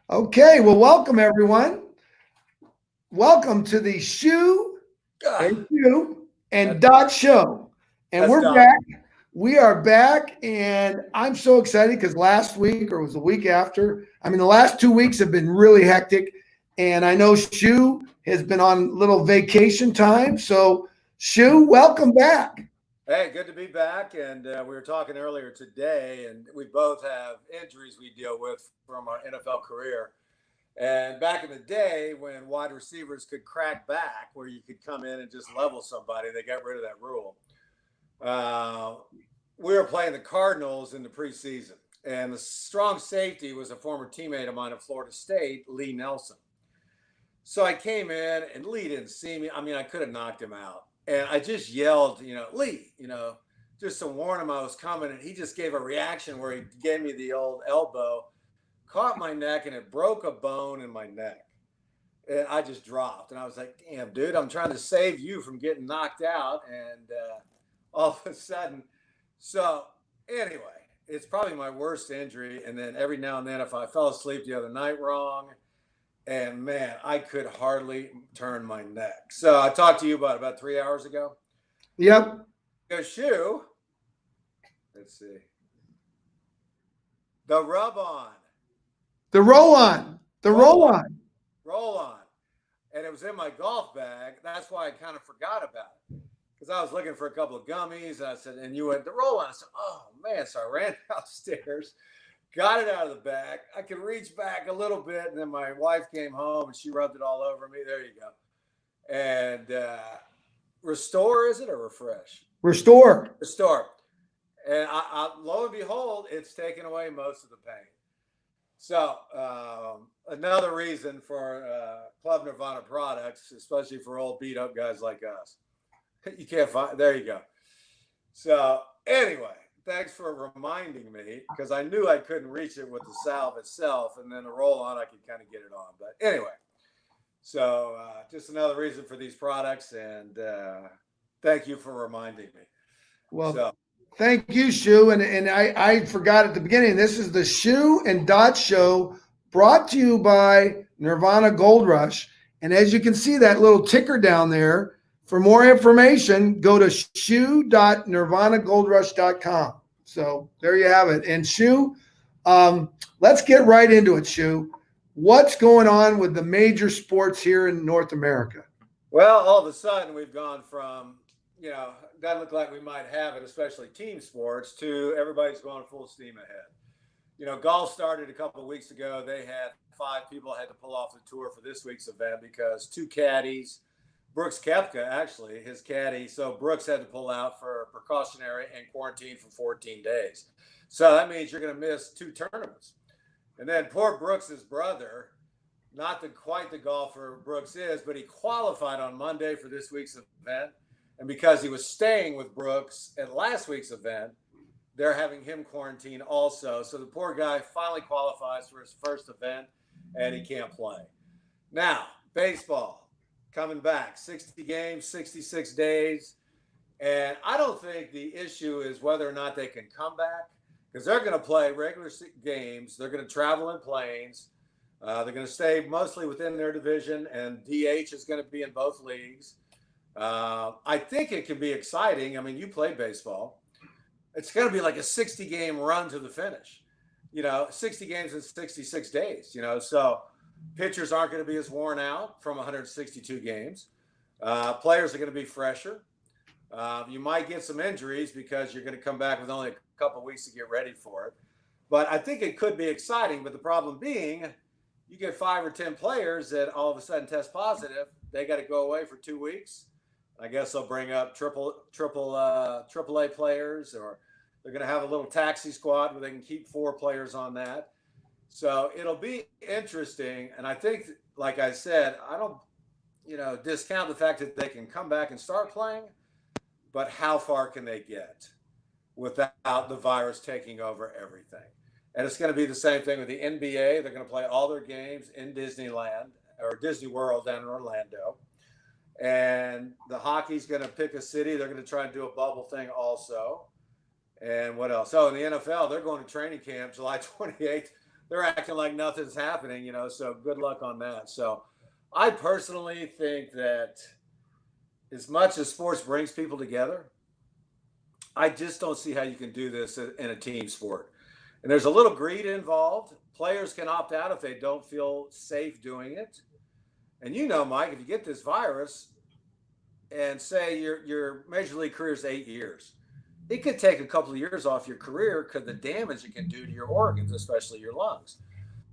Okay, well, welcome everyone. Welcome to the Shu Ah, and that, Dot Show. And that's we're Don. back. We are back, and I'm so excited because last week, or it was the week after, the last 2 weeks have been really hectic. And I know Shu has been on little vacation time. So, Shu, welcome back. Hey, good to be back. And we were talking earlier today, and we both have injuries we deal with from our NFL career. And back in the day when wide receivers could crack back, where you could come in and just level somebody, they got rid of that rule. Uh, we were playing the Cardinals in the preseason, and the strong safety was a former teammate of mine at Florida State, Lee Nelson. So I came in and Lee didn't see me. I mean, I could have knocked him out. And I just yelled, Lee, just to warn him I was coming. And he just gave a reaction where he gave me the old elbow, caught my neck, and it broke a bone in my neck. And I just dropped. And I was like, damn, dude, I'm trying to save you from getting knocked out. And all of a sudden, so anyway, it's probably my worst injury. And then every now and then, if I fell asleep the other night wrong, and man, I could hardly turn my neck. So I talked to you about 3 hours ago. Yep. Go Shoe. Let's see. The rub on. The roll on. The Roll roll on. on. Roll on. And it was in my golf bag. That's why I kind of forgot about it. Because I was looking for a couple of gummies. And I said, and you went, the roll on. I said, oh man. So I ran downstairs, got it out of the bag. I could reach back a little bit, and then my wife came home and she rubbed it all over me. There you go. And restore, is it, or refresh? Restore. Restore. And lo and behold, it's taken away most of the pain. So another reason for Club Nirvana products, especially for old beat up guys like us. You can't find. There you go. So anyway, thanks for reminding me, because I knew I couldn't reach it with the salve itself, and then the roll on I could kind of get it on. But anyway, so just another reason for these products, and thank you for reminding me. Well, So thank you, Shu. And I forgot at the beginning, this is the Shu and Dot Show brought to you by Nirvana Gold Rush. And as you can see, that little ticker down there, for more information, go to shu.nirvanagoldrush.com. So there you have it. And Shu, let's get right into it, Shu. What's going on with the major sports here in North America? well, all of a sudden we've gone from doesn't look like we might have it, especially team sports, to everybody's going full steam ahead. Golf started a couple of weeks ago. They had 5 people had to pull off the tour for this week's event because 2 caddies, Brooks Koepka, actually, his caddy. So Brooks had to pull out for precautionary and quarantine for 14 days. So that means you're going to miss 2 tournaments. And then poor Brooks's brother, not quite the golfer Brooks is, but he qualified on Monday for this week's event. And because he was staying with Brooks at last week's event, they're having him quarantine also. So the poor guy finally qualifies for his first event, and he can't play. Now, baseball coming back, 60 games, 66 days. And I don't think the issue is whether or not they can come back, because they're going to play regular games. They're going to travel in planes. They're going to stay mostly within their division, and DH is going to be in both leagues. I think it can be exciting. I mean, you play baseball. It's going to be like a 60-game run to the finish. 60 games in 66 days. So pitchers aren't going to be as worn out from 162 games. Players are going to be fresher. You might get some injuries because you're going to come back with only a couple of weeks to get ready for it. But I think it could be exciting. But the problem being, you get 5 or 10 players that all of a sudden test positive. They got to go away for 2 weeks. I guess they'll bring up AAA players, or they're going to have a little taxi squad where they can keep 4 players on that. So it'll be interesting. And I think, like I said, I don't, discount the fact that they can come back and start playing, but how far can they get without the virus taking over everything? And it's going to be the same thing with the NBA. They're going to play all their games in Disneyland or Disney World down in Orlando. And the hockey's going to pick a city. They're going to try and do a bubble thing also. And what else? Oh, in the NFL, they're going to training camp July 28th they're acting like nothing's happening, so good luck on that. So I personally think that as much as sports brings people together, I just don't see how you can do this in a team sport. And there's a little greed involved. Players can opt out if they don't feel safe doing it. And Mike, if you get this virus and say your major league career is 8 years, it could take a couple of years off your career because the damage it can do to your organs, especially your lungs.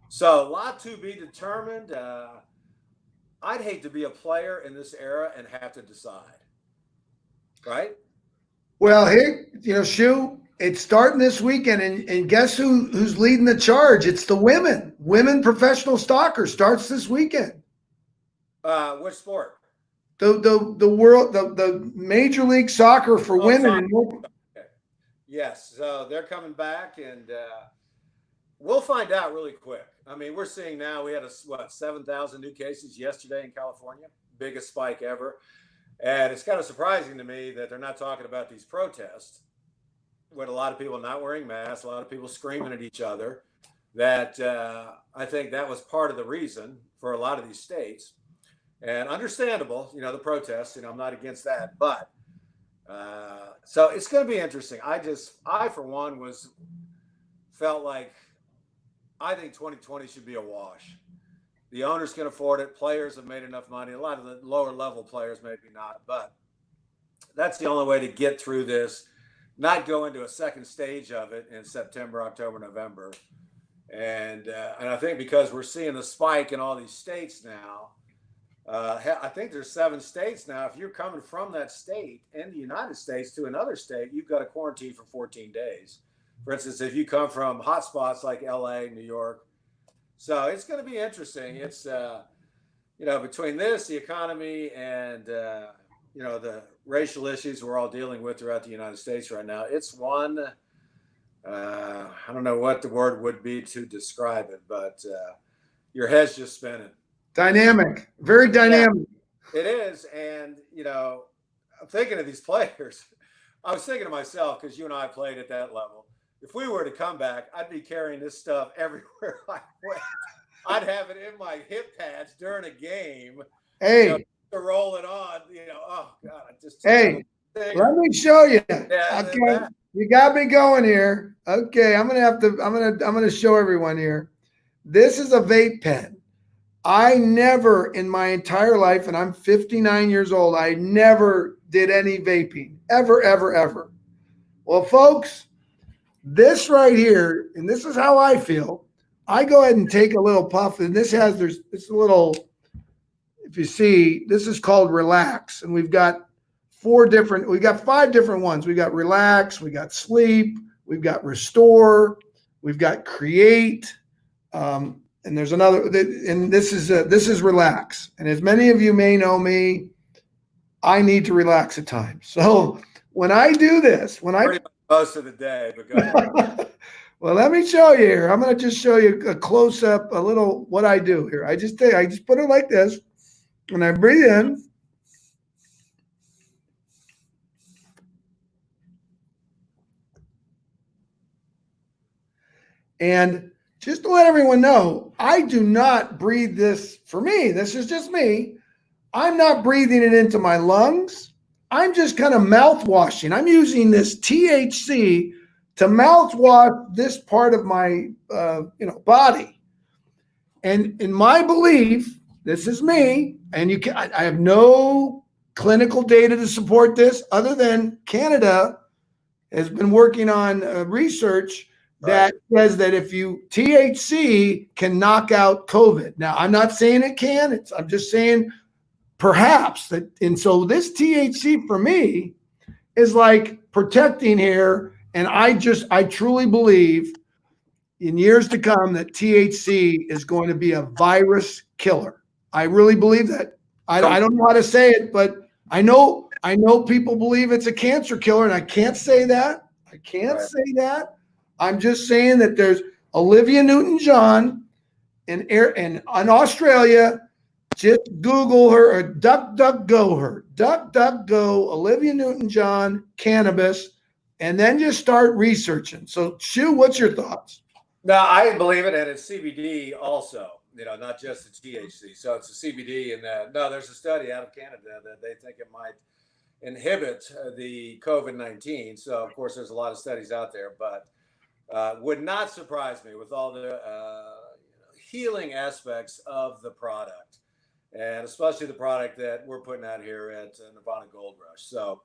So a lot to be determined. I'd hate to be a player in this era and have to decide, right? Well, here, Shu, it's starting this weekend, and guess who's leading the charge? It's the women. Women professional soccer starts this weekend. Which sport? The Major League Soccer for women. Soccer. Okay. Yes, so they're coming back, and we'll find out really quick. I mean, we're seeing now we had 7,000 new cases yesterday in California, biggest spike ever. And it's kind of surprising to me that they're not talking about these protests with a lot of people not wearing masks, a lot of people screaming at each other. That I think that was part of the reason for a lot of these states. And understandable, the protests, I'm not against that. But so it's going to be interesting. I for one felt like I think 2020 should be a wash. The owners can afford it. Players have made enough money. A lot of the lower level players, maybe not, but that's the only way to get through this, not go into a second stage of it in September, October, November. And I think because we're seeing the spike in all these states now, I think there's 7 states now. If you're coming from that state in the United States to another state, you've got to quarantine for 14 days. For instance, if you come from hot spots like LA, New York. So it's going to be interesting. It's, between this, the economy, and, the racial issues we're all dealing with throughout the United States right now, it's one, I don't know what the word would be to describe it, but your head's just spinning. Dynamic, very dynamic. Yeah, it is. And, I'm thinking of these players. I was thinking to myself, because you and I played at that level, if we were to come back, I'd be carrying this stuff everywhere I went. I'd have it in my hip pads during a game. Hey, to roll it on. Oh God, I just. Hey, let me show you. Yeah, okay, you got me going here. Okay, I'm gonna show everyone here. This is a vape pen. I never in my entire life, and I'm 59 years old, I never did any vaping, ever, ever, ever. Well, folks, this right here, and this is how I feel. I go ahead and take a little puff, and there's a little, if you see, this is called Relax, and we've got 5 different ones. We got Relax, we got Sleep, we've got Restore, we've got Create, and there's another, and this is Relax. And as many of you may know me, I need to relax at times. So when I do this, most of the day, but go ahead. Well, let me show you here. I'm going to just show you a close up, a little what I do here. I just put it like this, and I breathe in. And just to let everyone know, I do not breathe this for me. This is just me. I'm not breathing it into my lungs. I'm just kind of mouth washing. I'm using this THC to mouthwash this part of my body. And in my belief, this is me, and I have no clinical data to support this other than Canada has been working on research that says that if THC can knock out COVID. Now, I'm not saying it can. I'm just saying perhaps that. And so this THC for me is like protecting here. And I truly believe in years to come that THC is going to be a virus killer. I really believe that. I don't know how to say it, but I know people believe it's a cancer killer, and I can't say that. Say that. I'm just saying that there's Olivia NewtonJohn in Australia. Just Google her or DuckDuckGo her. DuckDuckGo Olivia NewtonJohn cannabis. And then just start researching. So, Shu, what's your thoughts? No, I believe it, and it's CBD also. Not just the THC. So it's a CBD, and no, there's a study out of Canada that they think it might inhibit the COVID-19. So of course, there's a lot of studies out there, but would not surprise me with all the healing aspects of the product, and especially the product that we're putting out here at Nirvana Gold Rush. So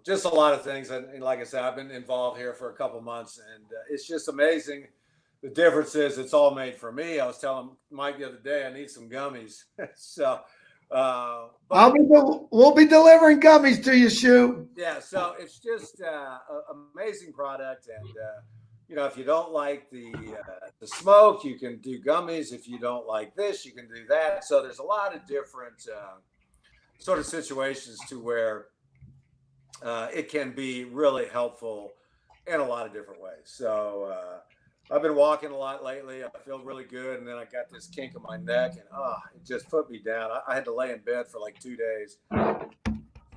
just a lot of things. And like I said, I've been involved here for a couple months, and it's just amazing the differences. It's all made for me. I was telling Mike the other day, I need some gummies. So, we'll be delivering gummies to you, Shu. Yeah. So it's just an amazing product. And, if you don't like the smoke, you can do gummies. If you don't like this, you can do that. So there's a lot of different sort of situations to where it can be really helpful in a lot of different ways. So I've been walking a lot lately. I feel really good. And then I got this kink in my neck, and it just put me down. I had to lay in bed for like 2 days.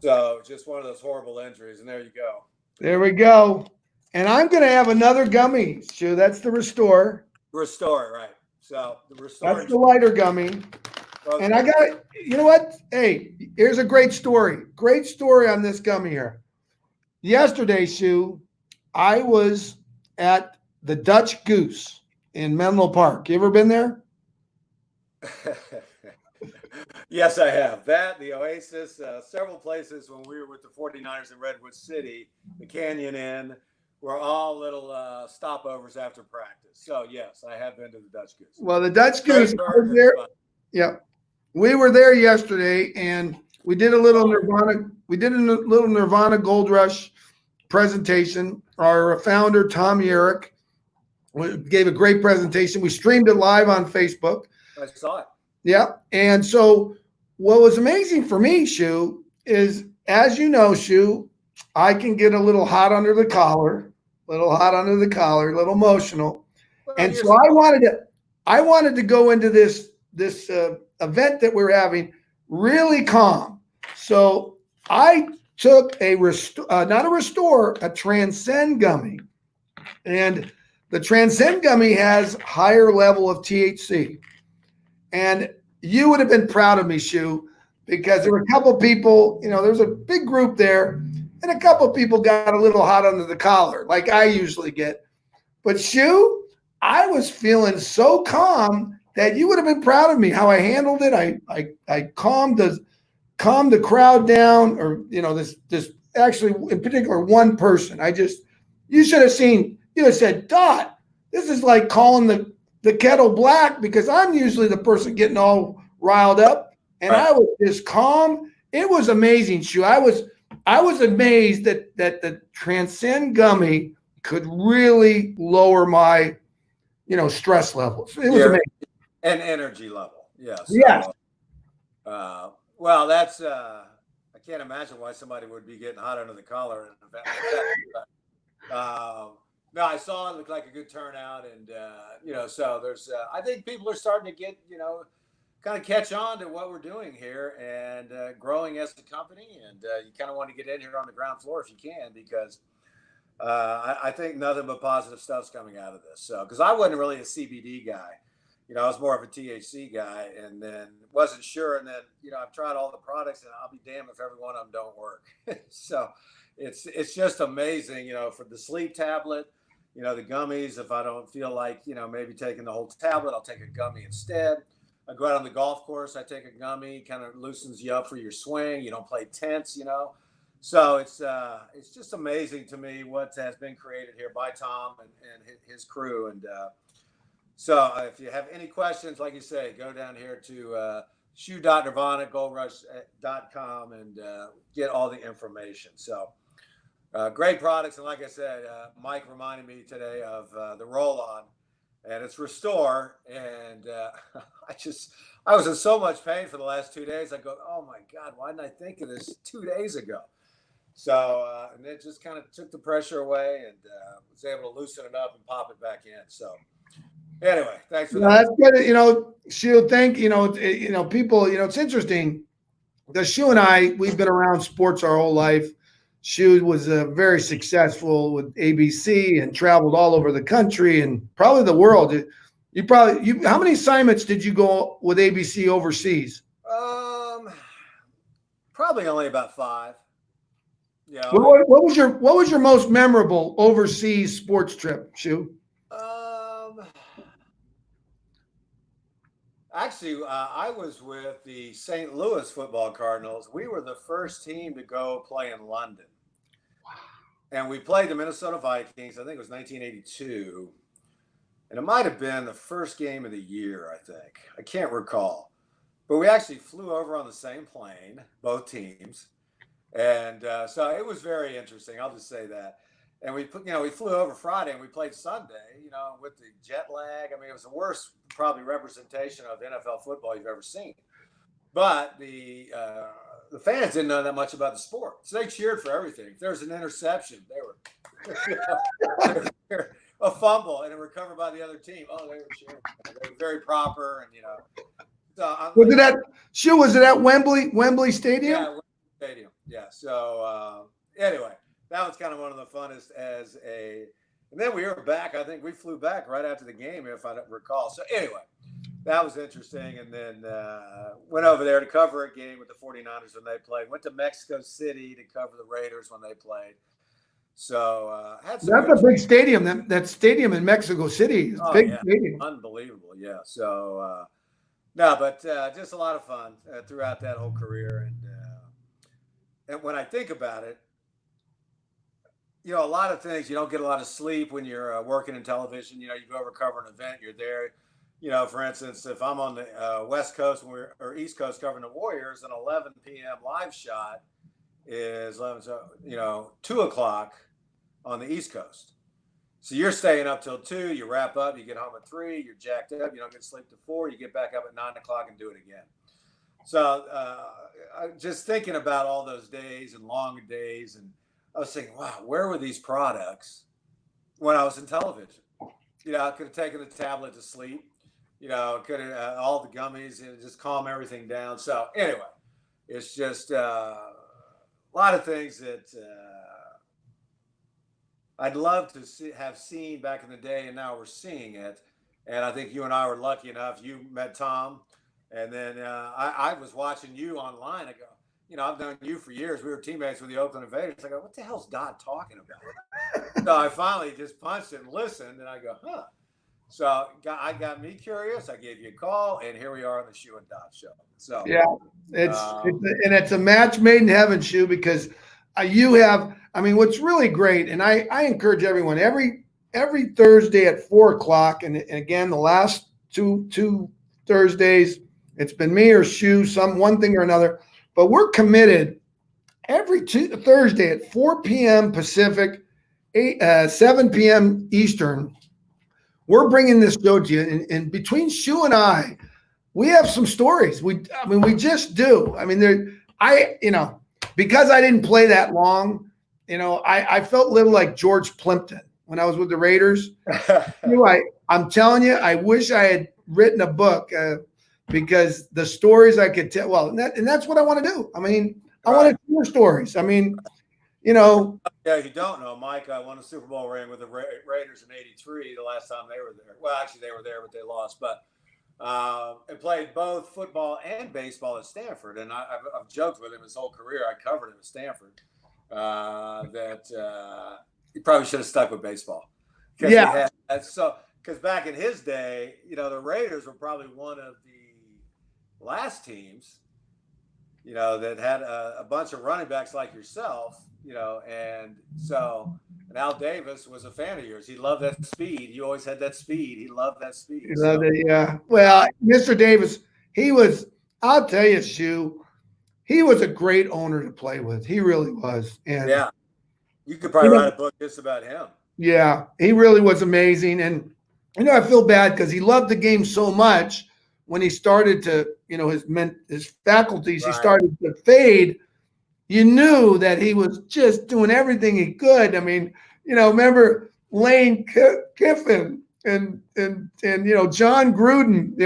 So just one of those horrible injuries. And there you go. There we go. And I'm going to have another gummy, Shu. That's the Restore. Restore, right. So the Restore. That's the lighter gummy. And I got it. You know what? Hey, here's a great story. Great story on this gummy here. Yesterday, Shu, I was at the Dutch Goose in Menlo Park. You ever been there? Yes, I have. That, the Oasis, several places when we were with the 49ers in Redwood City, the Canyon Inn, were all little stopovers after practice. So, yes, I have been to the Dutch Goose. Well, the Dutch Goose was there. Yeah. We were there yesterday, and we did a little Nirvana. We did a little Nirvana Gold Rush presentation. Our founder, Tom Yerrick, gave a great presentation. We streamed it live on Facebook. I saw it. Yeah. And so what was amazing for me, Shu, is, as you know, Shu, I can get a little hot under the collar, a little emotional. Well, and so I wanted to go into this event that we're having really calm. So I took a Transcend gummy, and the Transcend gummy has higher level of THC. And you would have been proud of me, Shu, because there were a couple people, there's a big group there, and a couple people got a little hot under the collar, like I usually get. But Shu, I was feeling so calm that you would have been proud of me how I handled it. I calmed the crowd down, or this actually in particular one person. You should have seen. You have said, Dot, this is like calling the kettle black, because I'm usually the person getting all riled up, and right. I was just calm. It was amazing, Shu. I was amazed that the Transcend gummy could really lower my stress levels. It was amazing. And energy level. Yes. Yes. Well, that's I can't imagine why somebody would be getting hot under the collar in an event like that. No, I saw it looked like a good turnout, and so there's. I think people are starting to get kind of catch on to what we're doing here, and growing as a company, and you kind of want to get in here on the ground floor if you can, because I think nothing but positive stuff's coming out of this. So, because I wasn't really a CBD guy. I was more of a THC guy, and then wasn't sure. And then, I've tried all the products, and I'll be damned if every one of them don't work. So it's just amazing, for the sleep tablet, the gummies. If I don't feel like, maybe taking the whole tablet, I'll take a gummy instead. I go out on the golf course, I take a gummy, kind of loosens you up for your swing. You don't play tense, So it's just amazing to me what has been created here by Tom and his crew. And, so if you have any questions, like you say, go down here to shu.nirvanagoldrush.com and get all the information. So great products. And like I said, Mike reminded me today of the roll-on, and it's Restore. And I was in so much pain for the last 2 days. I go, oh my God, why didn't I think of this 2 days ago? So, and it just kind of took the pressure away, and was able to loosen it up and pop it back in. So, anyway, thanks for that. That's good. Shu, thank people. It's interesting because Shu and I, we've been around sports our whole life. Shu was very successful with ABC and traveled all over the country and probably the world. How many assignments did you go with ABC overseas? Probably only about 5. Yeah. What was your most memorable overseas sports trip, Shu? Actually, I was with the St. Louis Football Cardinals. We were the first team to go play in London. Wow. And we played the Minnesota Vikings. I think it was 1982. And it might have been the first game of the year, I think. I can't recall. But we actually flew over on the same plane, both teams. And so it was very interesting. I'll just say that. And we flew over Friday and we played Sunday, with the jet lag. I mean, it was the worst probably representation of NFL football you've ever seen. But the fans didn't know that much about the sport. So they cheered for everything. If there was an interception, they were a fumble and it recovered by the other team. Oh, they were cheering. They were very proper and So was it at Wembley Stadium? Yeah, Wembley Stadium. Yeah. So anyway, that was kind of one of the funnest and then we were back. I think we flew back right after the game, if I don't recall. So anyway, that was interesting. And then went over there to cover a game with the 49ers when they played. Went to Mexico City to cover the Raiders when they played. So that's a big stadium. That stadium in Mexico City is big stadium. Unbelievable. Yeah. So no, but just a lot of fun throughout that whole career. And when I think about it, a lot of things, you don't get a lot of sleep when you're working in television. You go over cover an event, you're there. For instance, if I'm on the West Coast or East Coast covering the Warriors, an 11 p.m. live shot is 2 o'clock on the East Coast. So you're staying up till 2, you wrap up, you get home at 3, you're jacked up, you don't get sleep till 4, you get back up at 9 o'clock and do it again. So just thinking about all those days and long days, and I was thinking, wow, where were these products when I was in television? I could have taken the tablet to sleep, could have all the gummies and just calm everything down. So anyway, it's just a lot of things that I'd love to have seen back in the day, and now we're seeing it. And I think you and I were lucky enough. You met Tom, and then I was watching you online. I go, I've known you for years. We were teammates with the Oakland Invaders. I go, what the hell's Dot talking about? So I finally just punched it and listened, and I go, huh. So I got me curious. I gave you a call, and here we are on the Shu and Dot Show. So yeah, it's a match made in heaven, Shu, because what's really great, and I encourage everyone every Thursday at 4:00, and again the last two Thursdays, it's been me or Shu, one thing or another. But we're committed every Thursday at 4 p.m. Pacific, 7 p.m. Eastern. We're bringing this show to you. And between Shu and I, we have some stories. We just do. Because I didn't play that long, I felt a little like George Plimpton when I was with the Raiders. I'm telling you, I wish I had written a book. Because the stories I could tell, and that's what I want to do. I want to hear stories. Yeah, if you don't know, Mike, I won a Super Bowl ring with the Raiders in '83. The last time they were there. Well, actually, they were there, but they lost. But and played both football and baseball at Stanford. And I've joked with him his whole career. I covered him at Stanford. That he probably should have stuck with baseball. Yeah. Because back in his day, the Raiders were probably one of the last teams, that had a bunch of running backs like yourself, and Al Davis was a fan of yours. He loved that speed. You always had that speed. He loved that speed. He loved it, yeah. Well, Mr. Davis, I'll tell you, Shu, he was a great owner to play with. He really was. And yeah, you could probably write a book just about him. Yeah, he really was amazing. And, I feel bad because he loved the game so much. When he started to, his faculties, right. He started to fade. You knew that he was just doing everything he could. Remember Lane Kiffin and Jon Gruden,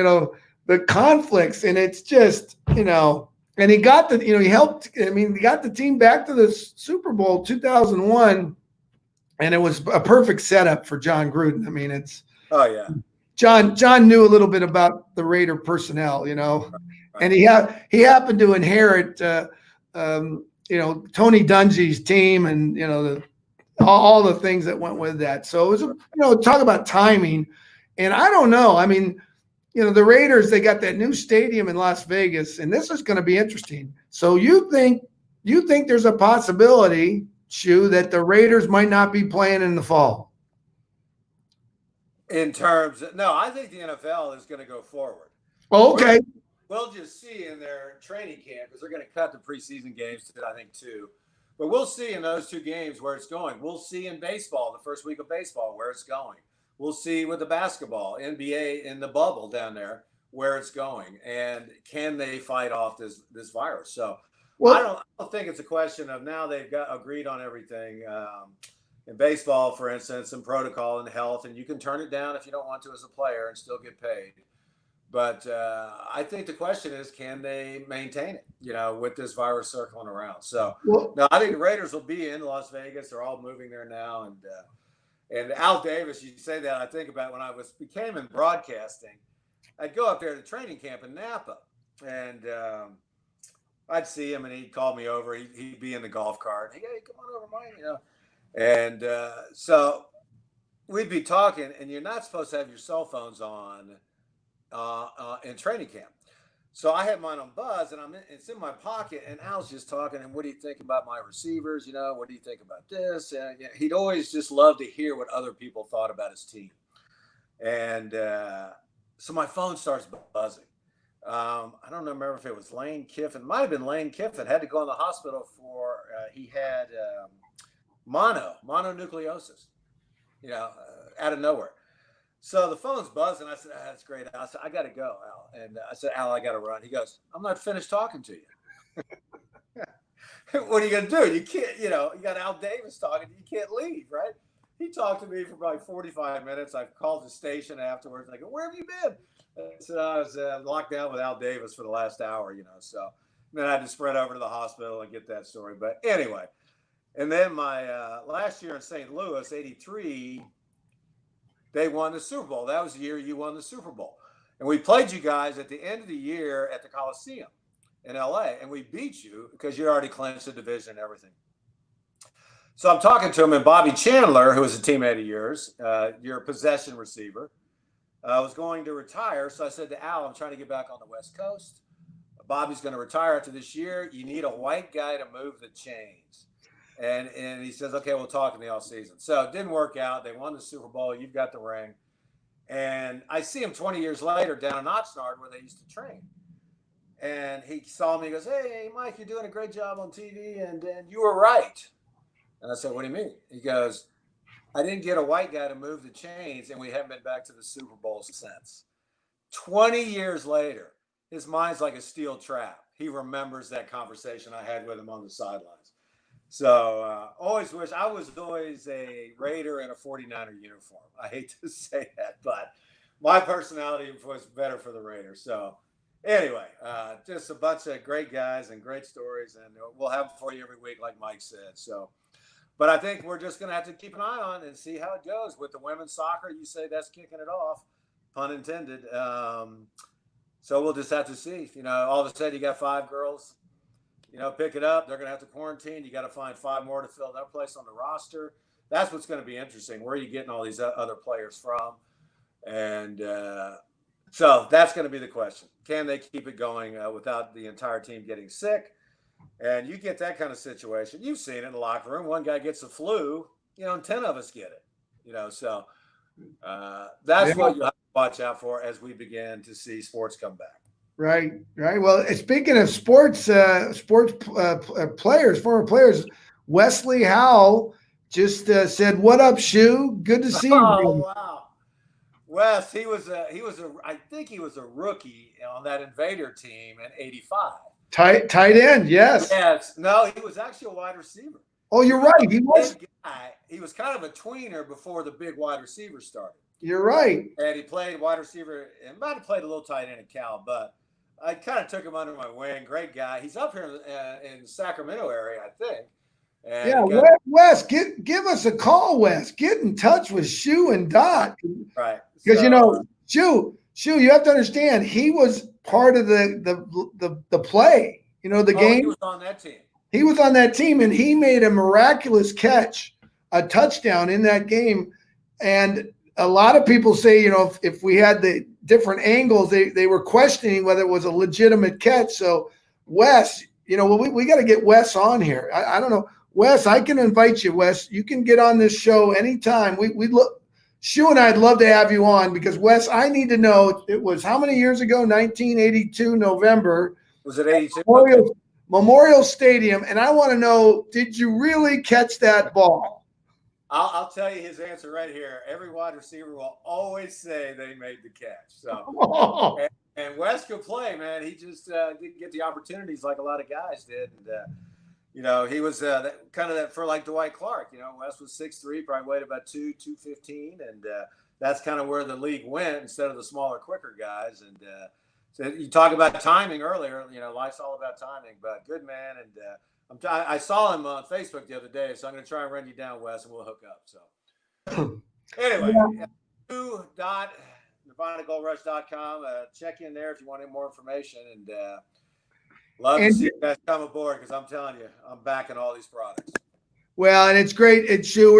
the conflicts, and it's just, And he got he helped. I mean, he got the team back to the Super Bowl 2001, and it was a perfect setup for Jon Gruden. I mean, oh yeah. John knew a little bit about the Raider personnel, right. And he happened to inherit, Tony Dungy's team, and all the things that went with that. So it was talk about timing, and I don't know. I mean, the Raiders, they got that new stadium in Las Vegas, and this is going to be interesting. So you think there's a possibility, Shu, that the Raiders might not be playing in the fall? No, I think the NFL is going to go forward. Oh, okay. We'll just see in their training camp, because they're going to cut the preseason games to, I think, 2. But we'll see in those 2 games where it's going. We'll see in baseball, the first week of baseball, where it's going. We'll see with the basketball, NBA in the bubble down there, where it's going. And can they fight off this virus? So I don't think it's a question of now they've got agreed on everything. In baseball, for instance, and protocol and health, and you can turn it down if you don't want to as a player and still get paid. But I think the question is, can they maintain it, with this virus circling around? So no, I think the Raiders will be in Las Vegas. They're all moving there now. And Al Davis, you say that, I think about when I became in broadcasting, I'd go up there to training camp in Napa, and I'd see him, and he'd call me over. He'd be in the golf cart. Hey, come on over, Mike, And so we'd be talking, and you're not supposed to have your cell phones on in training camp. So I had mine on buzz, and it's in my pocket, and Al's just talking, and what do you think about my receivers? What do you think about this? And he'd always just love to hear what other people thought about his team. And so my phone starts buzzing. I don't remember if it was Lane Kiffin. It might have been Lane Kiffin. Had to go in the hospital for he had mononucleosis, out of nowhere. So the phone's buzzing. I said, that's great. I said, I got to go, Al. And I said, Al, I got to run. He goes, I'm not finished talking to you. What are you going to do? You can't, you got Al Davis talking. You can't leave, right? He talked to me for probably 45 minutes. I called the station afterwards. I go, where have you been? I said, I was locked down with Al Davis for the last hour, So then I had to sprint over to the hospital and get that story. But anyway, and then my last year in St. Louis, 83, they won the Super Bowl. That was the year you won the Super Bowl. And we played you guys at the end of the year at the Coliseum in LA, and we beat you because you already clinched the division and everything. So I'm talking to him, and Bobby Chandler, who was a teammate of yours, your possession receiver, was going to retire. So I said to Al, I'm trying to get back on the West Coast. Bobby's going to retire after this year. You need a white guy to move the chains. And he says, okay, we'll talk in the offseason. So it didn't work out. They won the Super Bowl. You've got the ring. And I see him 20 years later down in Oxnard where they used to train. And he saw me. He goes, hey, Mike, you're doing a great job on TV. And you were right. And I said, what do you mean? He goes, I didn't get a white guy to move the chains, and we haven't been back to the Super Bowl since. 20 years later, his mind's like a steel trap. He remembers that conversation I had with him on the sidelines. So always wish I was always a Raider in a 49er uniform. I hate to say that, but my personality was better for the Raiders. So anyway, just a bunch of great guys and great stories, and we'll have them for you every week, like Mike said. So, but I think we're just going to have to keep an eye on and see how it goes with the women's soccer. You say that's kicking it off, pun intended. So we'll just have to see. All of a sudden you got 5 girls. Pick it up. They're going to have to quarantine. You got to find 5 more to fill their place on the roster. That's what's going to be interesting. Where are you getting all these other players from? And so that's going to be the question. Can they keep it going without the entire team getting sick? And you get that kind of situation. You've seen it in the locker room. One guy gets the flu, and 10 of us get it. So that's what you have to watch out for as we begin to see sports come back. Right. Well, speaking of sports players, former players, Wesley Howell just said, "What up, Shu? Good to see you." Oh, wow. Wes, I think he was a rookie on that Invader team in '85. Tight end, yes. Yes. No, he was actually a wide receiver. Oh, you're right. He was. He was kind of a tweener before the big wide receiver started. You're right. And he played wide receiver and might have played a little tight end at Cal, but I kind of took him under my wing. Great guy. He's up here in the Sacramento area, I think. And Yeah, Wes, give us a call, Wes. Get in touch with Shu and Dot. Right. Because Shu, you have to understand, he was part of the play. The game. He was on that team. He was on that team, and he made a miraculous catch, a touchdown in that game. And a lot of people say, if we had the different angles, they were questioning whether it was a legitimate catch. So, Wes, we got to get Wes on here. I don't know. Wes, I can invite you, Wes. You can get on this show anytime. Shu and I'd love to have you on because, Wes, I need to know, it was how many years ago? 1982, November. Was it 82? Memorial Stadium. And I want to know, did you really catch that ball? I'll tell you his answer right here. Every wide receiver will always say they made the catch. So, and Wes could play, man. He just didn't get the opportunities like a lot of guys did. And, he was kind of that for like Dwight Clark. Wes was 6'3", probably weighed about 215. And that's kind of where the league went instead of the smaller, quicker guys. And so you talk about timing earlier. Life's all about timing. But good man. And I saw him on Facebook the other day, so I'm going to try and run you down, Wes, and we'll hook up. So anyway, Shu.NirvanaGoldRush.com. Check in there if you want any more information. And love to see you guys come aboard because I'm telling you, I'm backing all these products. Well, and it's great. It's Shu.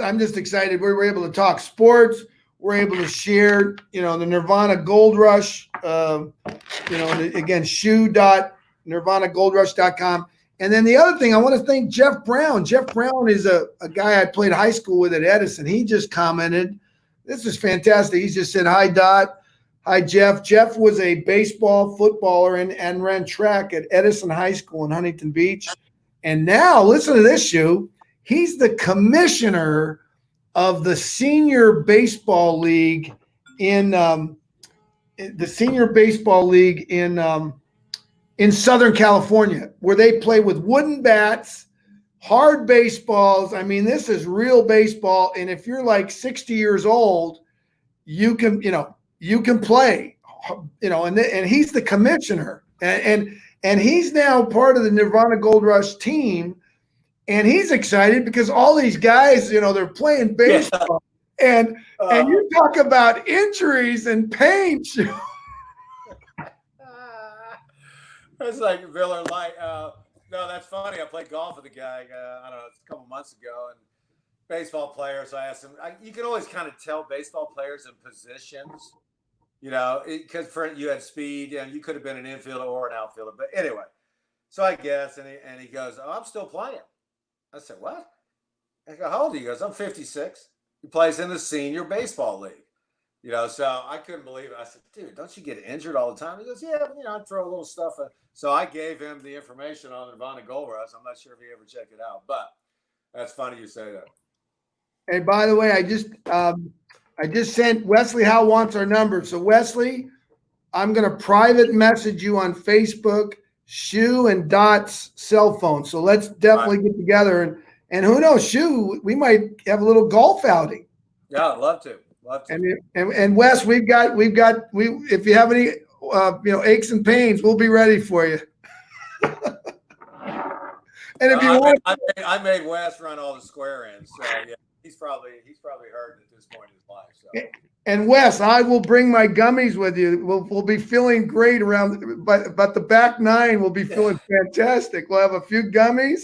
I'm just excited. We're able to talk sports. We're able to share, the Nirvana Gold Rush. Again, Shu.NirvanaGoldRush.com. And then the other thing, I want to thank Jeff Brown. Jeff Brown is a guy I played high school with at Edison. He just commented, this is fantastic. He just said, hi, Dot. Hi, Jeff. Jeff was a baseball footballer and ran track at Edison High School in Huntington Beach. And now, listen to this, Shu. He's the commissioner of the senior baseball league in Southern California, where they play with wooden bats, hard baseballs. I mean, this is real baseball. And if you're like 60 years old, you can play, and he's the commissioner and he's now part of the Nirvana Gold Rush team. And he's excited because all these guys, they're playing baseball and you talk about injuries and pain. It's like Miller Light. No, that's funny. I played golf with a guy, I don't know, a couple months ago, and baseball players, I asked him, you can always kind of tell baseball players in positions, because you had speed, and you could have been an infielder or an outfielder. But anyway, so I guess, and he goes, oh, I'm still playing. I said, what? I go, how old are you? He goes, I'm 56. He plays in the senior baseball league. So I couldn't believe it. I said, dude, don't you get injured all the time? He goes, yeah, I throw a little stuff. So I gave him the information on Nirvana Gold Rush. I'm not sure if he ever checked it out, but that's funny you say that. And by the way, I just sent Wesley Howe wants our number. So Wesley, I'm going to private message you on Facebook, Shu and Dot's cell phone. So let's definitely get together. And who knows, Shu, we might have a little golf outing. Yeah, I'd love to. And Wes, we've got if you have any aches and pains, we'll be ready for you. And if you want, I made Wes run all the square ends, so yeah, he's probably hurting at this point in his life. So. And Wes, I will bring my gummies with you. We'll be feeling great around, but the back nine will be feeling fantastic. We'll have a few gummies,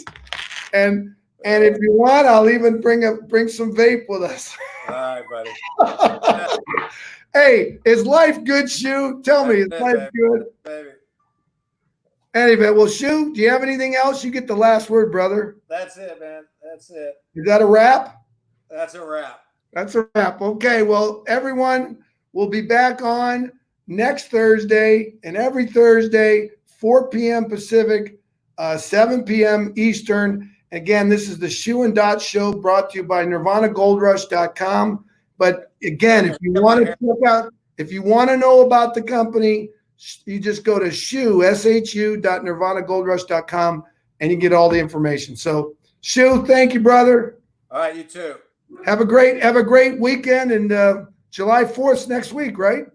and if you want, I'll even bring some vape with us. All right, buddy. Hey, is life good, Shu? Tell me, is life good? Baby. Anyway, well, Shu, do you have anything else? You get the last word, brother. That's it, man. That's it. Is that a wrap? That's a wrap. That's a wrap. Okay, well, everyone will be back on next Thursday, and every Thursday, 4 p.m. Pacific, 7 p.m. Eastern. Again, this is the Shu and Dot Show brought to you by NirvanaGoldRush.com. But again, if you want to check out, if you want to know about the company, you just go to Shu.NirvanaGoldRush.com and you get all the information. So, Shu, thank you, brother. All right, you too. Have a great weekend, and July 4th next week, right?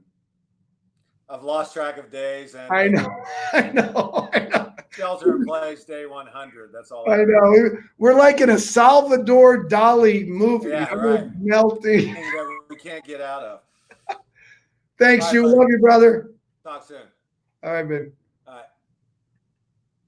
I've lost track of days, and I know. I know. I know. shelter in place day 100. That's all. I know. We're like in a Salvador Dali movie. Yeah, We're right. melting. Thing that we can't get out of. Thanks, All right, Shu. buddy. Love you, brother. Talk soon. All right, man. All right.